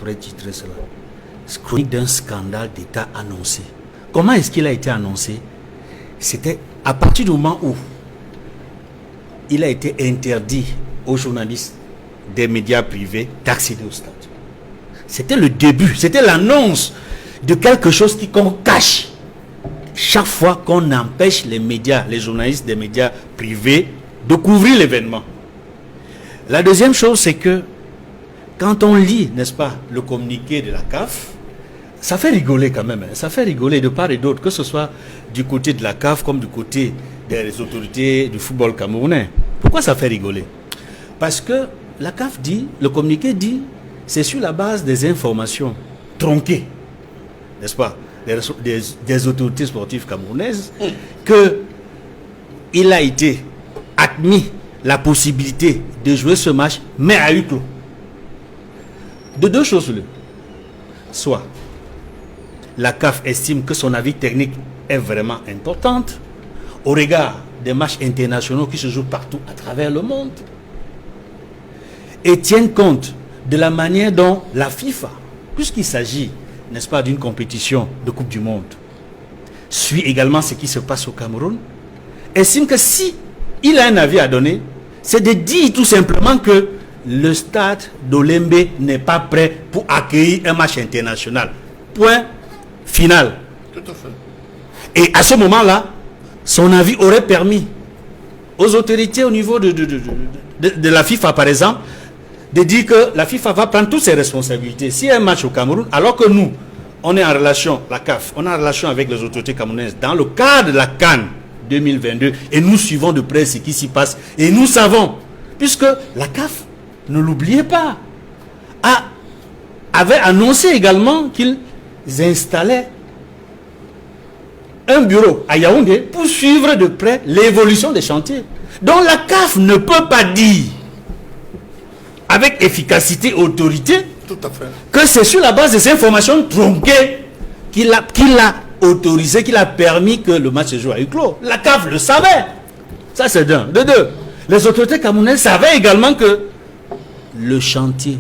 pourrais titrer cela. Chronique d'un scandale d'État annoncé. Comment est-ce qu'il a été annoncé? C'était à partir du moment où il a été interdit aux journalistes des médias privés d'accéder au stade. C'était le début, c'était l'annonce de quelque chose qu'on cache. Chaque fois qu'on empêche les médias, les journalistes des médias privés de couvrir l'événement. La deuxième chose, c'est que quand on lit, n'est-ce pas, le communiqué de la CAF, ça fait rigoler quand même, ça fait rigoler de part et d'autre, que ce soit du côté de la CAF comme du côté des autorités du football camerounais. Pourquoi ça fait rigoler? Parce que la CAF dit, le communiqué dit, c'est sur la base des informations tronquées, n'est-ce pas, des autorités sportives camerounaises, qu'il a été admis la possibilité de jouer ce match, mais à huis clos. De deux choses, soit la CAF estime que son avis technique est vraiment importante au regard des matchs internationaux qui se jouent partout à travers le monde, et tiennent compte de la manière dont la FIFA, puisqu'il s'agit, n'est-ce pas, d'une compétition de Coupe du Monde, suit également ce qui se passe au Cameroun, estime que si il a un avis à donner, c'est de dire tout simplement que le stade d'Olembe n'est pas prêt pour accueillir un match international. Point final. Tout à fait. Et à ce moment-là, son avis aurait permis aux autorités au niveau de la FIFA, par exemple, de dire que la FIFA va prendre toutes ses responsabilités. S'il y a un match au Cameroun, alors que nous, on est en relation, la CAF, on est en relation avec les autorités camerounaises dans le cadre de la CAN 2022, et nous suivons de près ce qui s'y passe, et nous savons, puisque la CAF, ne l'oubliez pas, avait annoncé également qu'ils installaient un bureau à Yaoundé pour suivre de près l'évolution des chantiers. Donc la CAF ne peut pas dire avec efficacité et autorité tout à fait que c'est sur la base des informations tronquées qu'il a autorisé, qu'il a permis que le match se joue à huis clos. La CAF le savait. Ça c'est d'un. De deux, les autorités camerounaises savaient également que le chantier,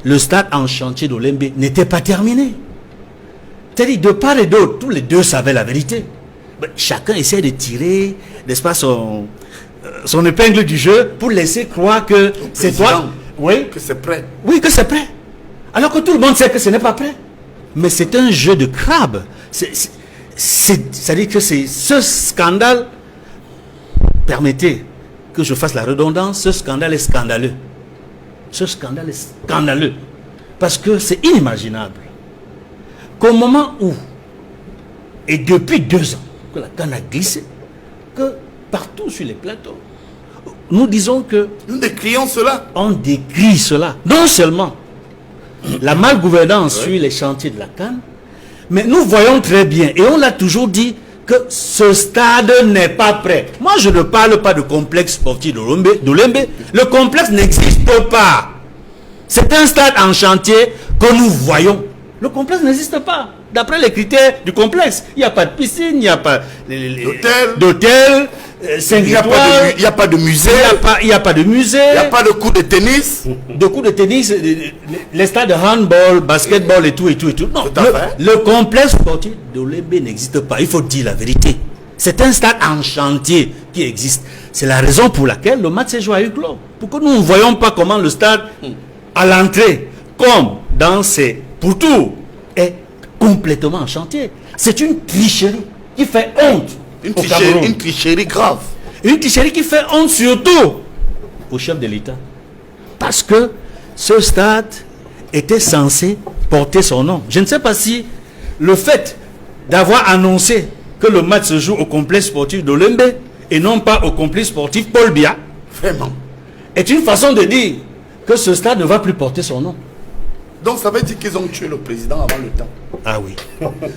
le stade en chantier d'Olembe n'était pas terminé. C'est-à-dire, de part et d'autre, tous les deux savaient la vérité. Mais chacun essaie de tirer, n'est-ce pas, son épingle du jeu pour laisser croire que c'est toi. Oui, que c'est prêt. Oui, que c'est prêt. Alors que tout le monde sait que ce n'est pas prêt. Mais c'est un jeu de crabe. C'est-à-dire que ce scandale, permettez que je fasse la redondance, ce scandale est scandaleux. Ce scandale est scandaleux. Parce que c'est inimaginable qu'au moment où, et depuis 2 ans, que la CAN a glissé, que partout sur les plateaux, nous disons que... Nous décrions cela. On décrit cela. Non seulement la malgouvernance sur les chantiers de la CAN, mais nous voyons très bien, et on l'a toujours dit, que ce stade n'est pas prêt. Moi, je ne parle pas de complexe sportif d'Olembe. Le complexe n'existe pas. C'est un stade en chantier que nous voyons. Le complexe n'existe pas. D'après les critères du complexe, il n'y a pas de piscine, il n'y a pas d'hôtel, 5 étoiles. Il n'y a pas de musée. Il n'y a pas de musée. Il n'y a pas de cours de tennis. De cours de tennis, les stades de handball, basketball et tout. Non, le complexe sportif d'Olembe n'existe pas. Il faut dire la vérité. C'est un stade en chantier qui existe. C'est la raison pour laquelle le match s'est joué à huis clos. Pour que nous ne voyons pas comment le stade, à l'entrée, comme dans ses pourtours, est complètement en chantier. C'est une tricherie qui fait honte. Une tricherie grave. Une tricherie qui fait honte surtout au chef de l'État. Parce que ce stade était censé porter son nom. Je ne sais pas si le fait d'avoir annoncé que le match se joue au complexe sportif d'Olembe et non pas au complexe sportif Paul Biya, vraiment, est une façon de dire que ce stade ne va plus porter son nom. Donc ça veut dire qu'ils ont tué le président avant le temps. Ah oui.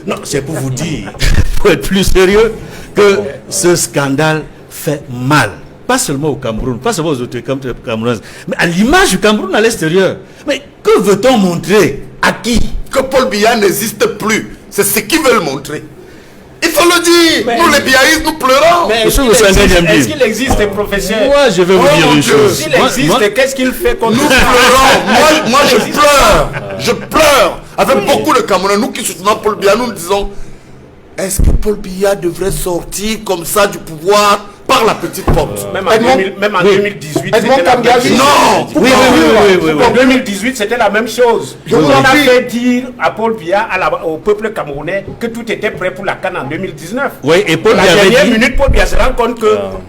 Non, c'est pour vous dire, pour être plus sérieux, que ce scandale fait mal. Pas seulement au Cameroun, pas seulement aux autorités camerounaises, mais à l'image du Cameroun à l'extérieur. Mais que veut-on montrer? À qui? Que Paul Biya n'existe plus. C'est ce qu'ils veulent montrer. Il faut le dire. Mais nous les biaïstes, nous pleurons. Mais est-ce qu'il existe, professeur? Moi, je vais vous dire une chose. S'il existe, qu'est-ce qu'il fait contre nous pleurons. Moi, je pleure. avec beaucoup de Camerounais, nous qui soutenons Paul Biya, nous disons, est-ce que Paul Biya devrait sortir comme ça du pouvoir par la petite porte? Même en 2018, c'était la même chose. Non. Oui. En 2018, c'était la même chose. On a fait dire à Paul Biya, au peuple camerounais, que tout était prêt pour la CAN en 2019. Oui, et Paul La Biya avait dernière dit... minute, Paul Biya se rend compte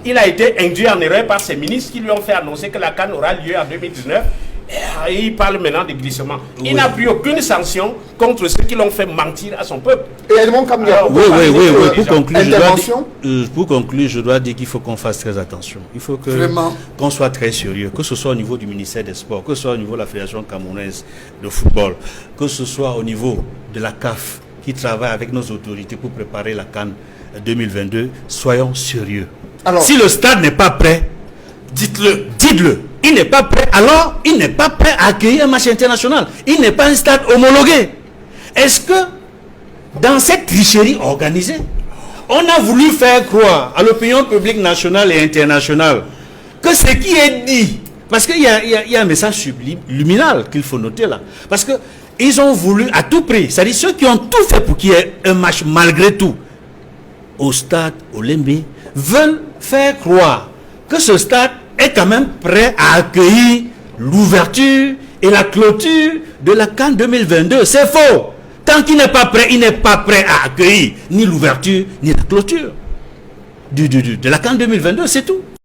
qu'il a été induit en erreur par ses ministres qui lui ont fait annoncer que la CAN aura lieu en 2019. Et il parle maintenant de glissement. Il n'a pris aucune sanction contre ceux qui l'ont fait mentir à son peuple. Et Edmond Kambia, Oui. intervention. Pour conclure, je dois dire qu'il faut qu'on fasse très attention. Il faut qu'on soit très sérieux, que ce soit au niveau du ministère des Sports, que ce soit au niveau de la Fédération camerounaise de football, que ce soit au niveau de la CAF qui travaille avec nos autorités pour préparer la CAN 2022. Soyons sérieux. Alors, si le stade n'est pas prêt, dites-le. Il n'est pas prêt, alors il n'est pas prêt à accueillir un match international. Il n'est pas un stade homologué. Est-ce que dans cette tricherie organisée, on a voulu faire croire à l'opinion publique nationale et internationale que ce qui est dit, parce qu'il y a un message subliminal qu'il faut noter là, parce que ils ont voulu à tout prix, c'est-à-dire ceux qui ont tout fait pour qu'il y ait un match malgré tout au stade Olembe veulent faire croire que ce stade est quand même prêt à accueillir l'ouverture et la clôture de la CAN 2022. C'est faux. Tant qu'il n'est pas prêt, il n'est pas prêt à accueillir ni l'ouverture ni la clôture de la CAN 2022, c'est tout.